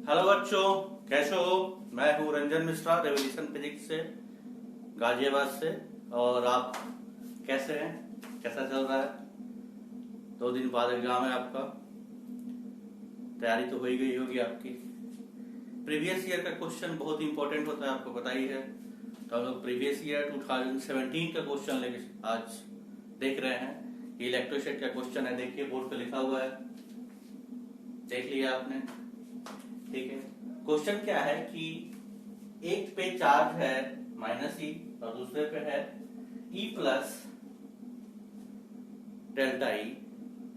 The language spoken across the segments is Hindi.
हेलो बच्चों, कैसे हो। मैं हूँ रंजन मिश्रा, रेवोल्यूशन फिजिक्स से, गाजियाबाद से। और आप कैसे हैं, कैसा चल रहा है। 2 दिन बाद एग्जाम है आपका, तैयारी तो हो ही गई होगी आपकी। प्रीवियस ईयर का क्वेश्चन बहुत इंपॉर्टेंट होता है, आपको पता ही है। तो हम लोग प्रीवियस ईयर 2017 का क्वेश्चन लेके आज देख रहे हैं। ये इलेक्ट्रोस्टैटिक का क्वेश्चन है, देखिए बोर्ड पे लिखा हुआ है, देख लिया आपने। ठीक है, क्वेश्चन क्या है कि एक पे चार्ज है -E और दूसरे पे है E प्लस डेल्टा E।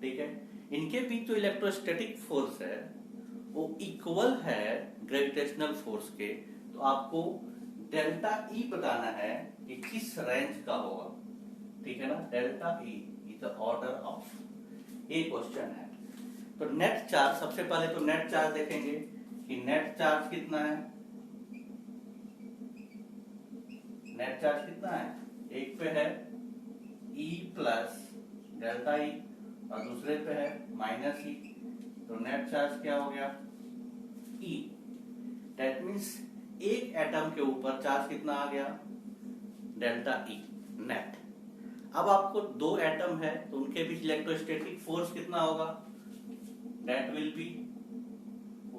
ठीक है, इनके बीच जो इलेक्ट्रोस्टैटिक फोर्स है वो इक्वल है ग्रेविटेशनल फोर्स के। तो आपको डेल्टा E बताना है कि किस रेंज का होगा। ठीक है ना, delta E is the order of, ये क्वेश्चन है। तो नेट चार्ज, सबसे पहले तो नेट चार्ज देखेंगे कि नेट चार्ज कितना है। नेट चार्ज कितना है, एक पे है E प्लस डेल्टा E और दूसरे पे है -E। तो नेट चार्ज क्या हो गया, E। दैट मीन्स एक एटम के ऊपर चार्ज कितना आ गया, डेल्टा E नेट। अब आपको 2 एटम है तो उनके बीच इलेक्ट्रोस्टैटिक फोर्स कितना होगा, that will B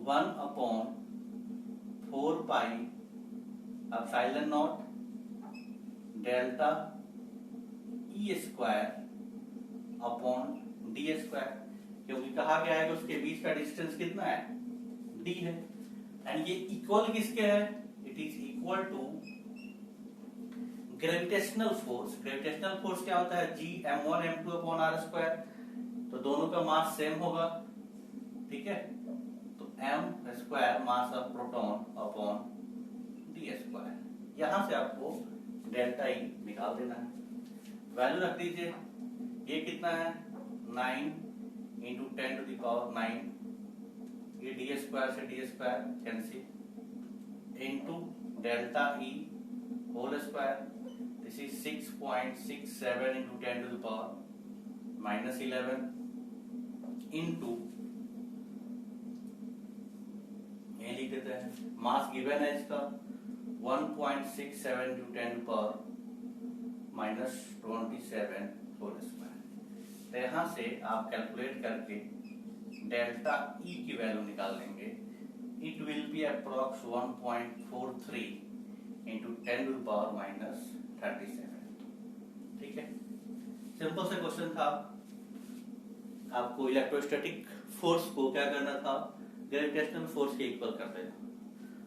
1/4 pi epsilon not delta E square upon D square. क्योंकि कहा गया है कि उसके बीच का डिस्टेंस कितना है, D है। एंड ये इक्वल किसके है, it is equal to gravitational force. Gravitational force क्या होता है, G m1 m2 r square. तो दोनों का मास सेम होगा। ठीक है, तो m square mass of proton upon D square. यहां से आपको डेल्टा E निकाल देना है, वैल्यू रख दीजिए। ये कितना है, 9 इंटू 10⁹9। ये D स्क्वायर से D square cancel, into delta E whole square. This is 6.67 into 10⁻11 into, ये लिख देते हैं, मास गिवन है इसका 1.67 इंटू 10⁻27 होल स्क्वायर। तो यहां से आप कैलकुलेट करके डेल्टा E की वैल्यू निकाल लेंगे। It will be approx 1.43 into 10⁻37। ठीक है, सिंपल सा क्वेश्चन था। आपको इलेक्ट्रोस्टैटिक फोर्स को क्या करना था, ग्रेविटेशनल फोर्स के इक्वल कर देना।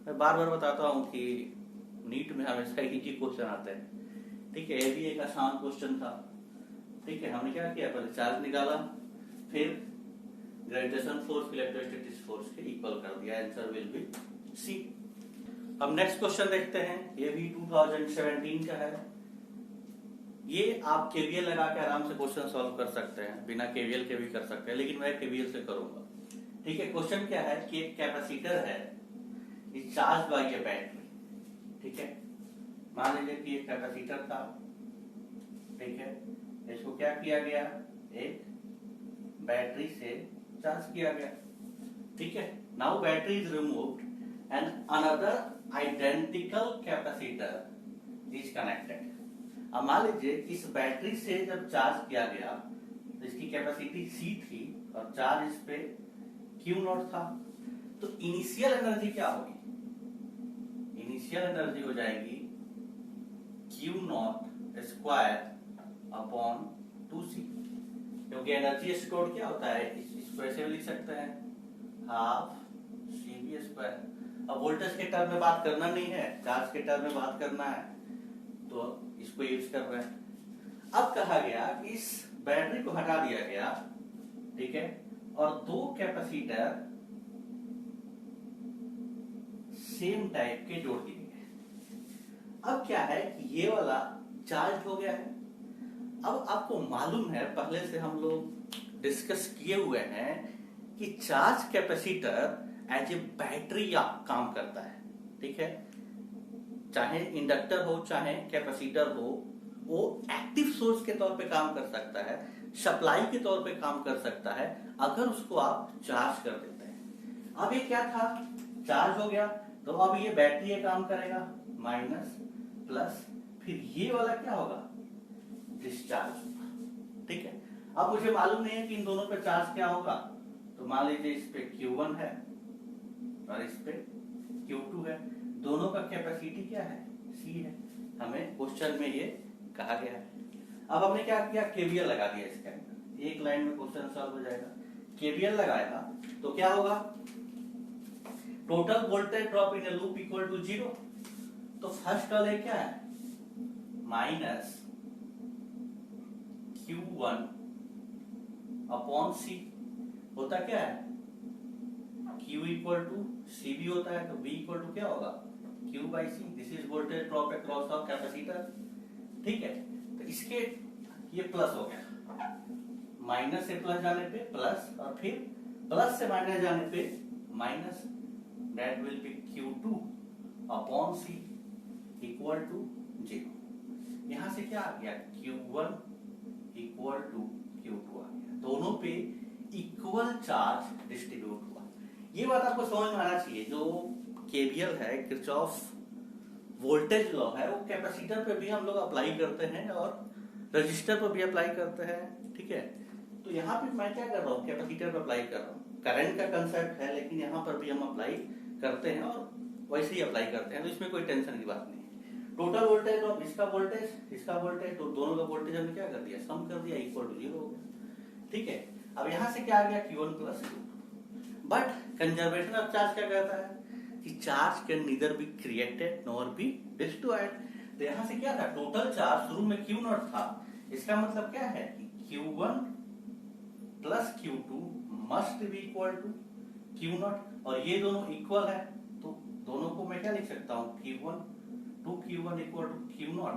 मैं बार बार बताता हूं कि नीट में हमेशा इजी क्वेश्चन आते हैं। ठीक है, ये भी एक आसान क्वेश्चन था। ठीक है, हमने क्या किया, पहले चार्ज निकाला, फिर ग्रेविटेशनल फोर्स इलेक्ट्रोस्टैटिक फोर्स के इक्वल कर दिया। Answer will be C. अब नेक्स्ट क्वेश्चन देखते हैं, ये भी 2017 का है। ये आप केवीएल लगा के आराम से क्वेश्चन सॉल्व कर सकते हैं, बिना केवीएल के भी कर सकते हैं, लेकिन मैं केवीएल से करूंगा। ठीक है, क्वेश्चन क्या है कि एक कैपेसिटर है, is charge by A battery. ठीक है, मान लीजिए कि एक कैपेसिटर था। ठीक है, इसको क्या किया गया, एक बैटरी से चार्ज किया गया। ठीक है, now battery is removed and another identical capacitor is connected. अब मान लीजिए इस बैटरी से जब चार्ज किया गया तो इसकी कैपेसिटी C थी और चार्ज इस पे Q0 था। तो इनिशियल एनर्जी क्या होगी, इनिशियल एनर्जी हो जाएगी Q0 स्क्वायर अपॉन 2C। क्योंकि एनर्जी स्टोर क्या होता है, इसको ऐसे भी लिख सकते हैं, हाफ CV स्क्वायर। अब वोल्टेज के टर्म में बात करना नहीं है, चार्ज के टर्म में बात करना है, तो इसको यूज कर रहे हैं। अब कहा गया कि इस बैटरी को हटा दिया गया। ठीक है, और 2 कैपेसिटर सेम टाइप के जोड़ दिए गए। अब क्या है कि ये वाला चार्ज हो गया है। अब आपको मालूम है, पहले से हम लोग डिस्कस किए हुए हैं कि charge capacitor as a battery काम करता है। ठीक है, चाहे इंडक्टर हो चाहे कैपेसिटर हो, वो एक्टिव सोर्स के तौर पे काम कर सकता है, सप्लाई के तौर पे काम कर सकता है, अगर उसको आप चार्ज कर देते हैं। अब ये क्या था चार्ज हो गया तो अब ये बैटरी ये काम करेगा, माइनस प्लस, फिर ये वाला क्या होगा, डिस्चार्ज होगा। ठीक है, अब मुझे मालूम नहीं है कि इन दोनों पे चार्ज क्या होगा, तो मान लीजिए इस पे Q1 है और इस पे Q2 है, दोनों का कैपेसिटी क्या है, C है, हमें क्वेश्चन में ये कहा गया है। अब हमने क्या किया, केवीएल लगा दिया इसके अंदर, एक लाइन में क्वेश्चन सॉल्व हो जाएगा। केवीएल लगाएगा तो क्या होगा, total voltage drop in a loop equal to 0। तो फर्स्ट वाले क्या है, माइनस Q1 अपॉन C होता क्या है, Q इक्वल टू C भी होता है, तो B इक्वल टू क्या होगा, Q by C। This is voltage drop across the capacitor. ठीक है, तो इसके ये प्लस हो गया, माइनस से प्लस जाने पे प्लस, और फिर प्लस से माइनस जाने पे minus, that will be Q2 upon C equal to 0। यहां से क्या आ गया, Q1 इक्वल टू Q2 आ गया, दोनों पे इक्वल चार्ज डिस्ट्रीब्यूट हुआ। ये बात आपको समझ में आना चाहिए, जो केवीएल है, किरचॉफ वोल्टेज लॉ है, वो कैपेसिटर पे भी हम लोग अप्लाई करते हैं और रजिस्टर पर भी अप्लाई करते हैं। ठीक है, तो यहाँ पे मैं क्या कर रहा हूँ, कैपेसिटर पर अप्लाई कर रहा हूँ, करंट का कंसेप्ट है, लेकिन यहाँ पर भी हम अप्लाई करते हैं और वैसे ही अप्लाई करते हैं, तो इसमें कोई टेंशन की बात नहीं है। टोटल वोल्टेज और इसका वोल्टेज, तो दोनों का वोल्टेज हमने क्या कर दिया, सम कर दिया, इक्वल टू 0 हो गया। ठीक है, अब यहाँ से क्या आ गया, Q1 plus Q2। But conservation of charge क्या कहता है कि charge can neither be created nor be destroyed. तो यहाँ से क्या था, टोटल चार्ज शुरू में Q0 था, इसका मतलब क्या है कि Q1 plus Q2 must be equal to Q0, और ये दोनों इक्वल है, तो दोनों को मैं क्या लिख सकता हूँ, Q1 इक्वल टू Q0।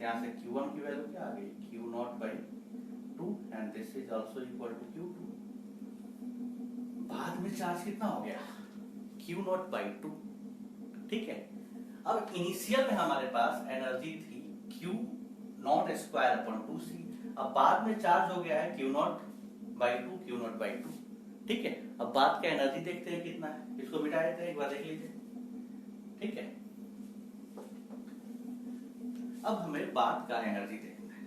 यहाँ से Q1 की वैल्यू क्या आ गई, Q0 by 2, and this is also equal to Q2। बाद में चार्ज कितना हो गया, Q0 बाई 2। ठीक है, अब इनिशियल में हमारे पास एनर्जी थी Q0 स्क्वायर अपॉन 2C, अब बाद में चार्ज हो गया है Q0 बाई 2। ठीक है, अब बाद का एनर्जी देखते हैं कितना है, इसको मिटा देते हैं, एक बार देख लीजिए। ठीक है, अब हमें बाद का एनर्जी देखना है,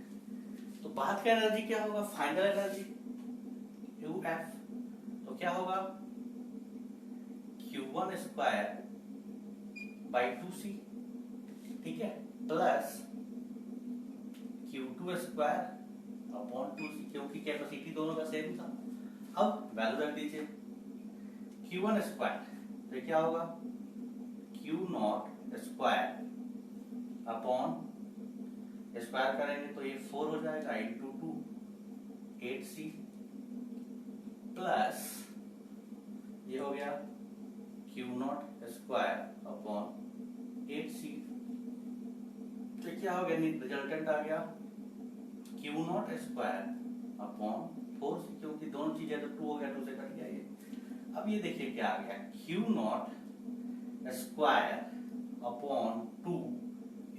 तो बाद का एनर्जी क्या होगा, फाइनल एनर्जी UF, तो क्या होगा, Q1 स्क्वायर बाई 2C, ठीक है, plus Q2 square upon 2C, क्योंकि कैपेसिटी दोनों का सेम था। अब वैल्यू रख दीजिए, Q1 स्क्वायर, तो क्या होगा, Q0 स्क्वायर अपॉन, स्क्वायर करेंगे तो ये 4 हो जाएगा, इंटू 2 8C, प्लस ये हो गया Q0 स्क्वायर अपॉन 8C, तो क्या हो गया, रिजल्टेंट आ गया Q0 स्क्वायर अपॉन 4C, क्योंकि दोनों चीजें तो 2 हो गया, 2 से कट गया ये। अब ये देखिए क्या आ गया, Q0 square upon 2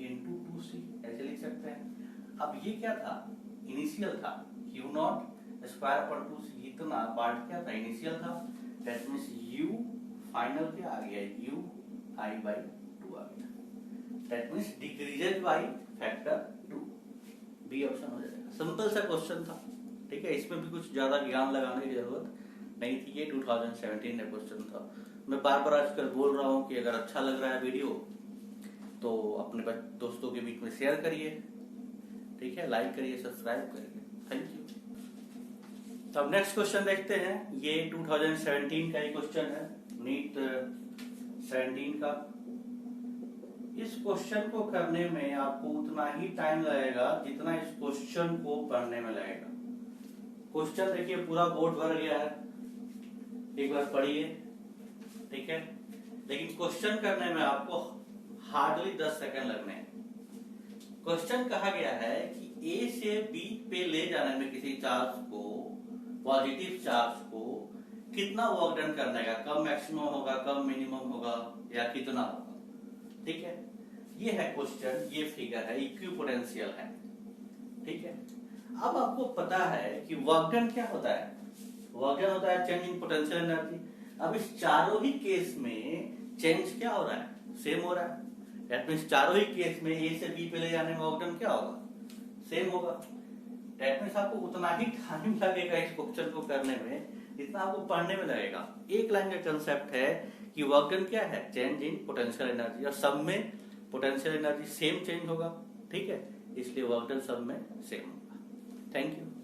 into 2C, ऐसे लिख सकते हैं। अब ये क्या था, इनिशियल था, Q0 स्क्वायर अपॉन 2C, इतना पार्ट क्या था, इनिशियल था, दैट मींस U फाइनल क्या आ गया, U I बाई 2 आ गया, that means decreased by factor 2। B option हो जाएगा, सिंपल सा क्वेश्चन था। ठीक है, इसमें भी कुछ ज्यादा ज्ञान लगाने की जरूरत नहीं थी, ये 2017 का क्वेश्चन था। मैं बार बार आजकल बोल रहा हूँ कि अगर अच्छा लग रहा है वीडियो तो अपने दोस्तों के बीच में शेयर करिए, ठीक है, लाइक करिए, सब्सक्राइब करिए। Thank you. अब नेक्स्ट क्वेश्चन देखते हैं, ये 2017 का ही क्वेश्चन है, नीट 17 का। इस क्वेश्चन को करने में आपको उतना ही टाइम लगेगा जितना इस क्वेश्चन को पढ़ने में लगेगा। क्वेश्चन देखिए पूरा बोर्ड भर गया है, एक बार पढ़िए, ठीक है, लेकिन क्वेश्चन करने में आपको हार्डली 10 सेकंड लगने हैं। क्वेश्चन कहा गया है कि A से B पे ले जाने में किसी चार्ज को, पॉजिटिव चार्ज को कितना वर्क डन करने का, कब मैक्सिमम होगा, कब मिनिमम होगा, या कितना होगा। ठीक है, ये है क्वेश्चन, ये फिगर है, इक्विपोटेंशियल है। ठीक है, अब आपको पता है कि वर्क डन क्या होता है, वर्क डन होता है चेंज इन पोटेंशियल एनर्जी। अब इस चारों ही केस में चेंज क्या हो रहा है? सेम हो रहा है। दैट मीन्स चारों ही केस में ए से बी पे ले जाने में वर्क डन क्या होगा? सेम होगा। दैट मीन्स आपको उतना ही टाइम लगेगा इस क्वेश्चन को करने में जितना आपको पढ़ने में लगेगा। एक लाइन का कंसेप्ट है कि वर्क डन क्या है? चेंज इन पोटेंशियल एनर्जी, और सब में पोटेंशियल एनर्जी सेम चेंज होगा, ठीक है, इसलिए वर्क डन सब में सेम होगा। Thank you.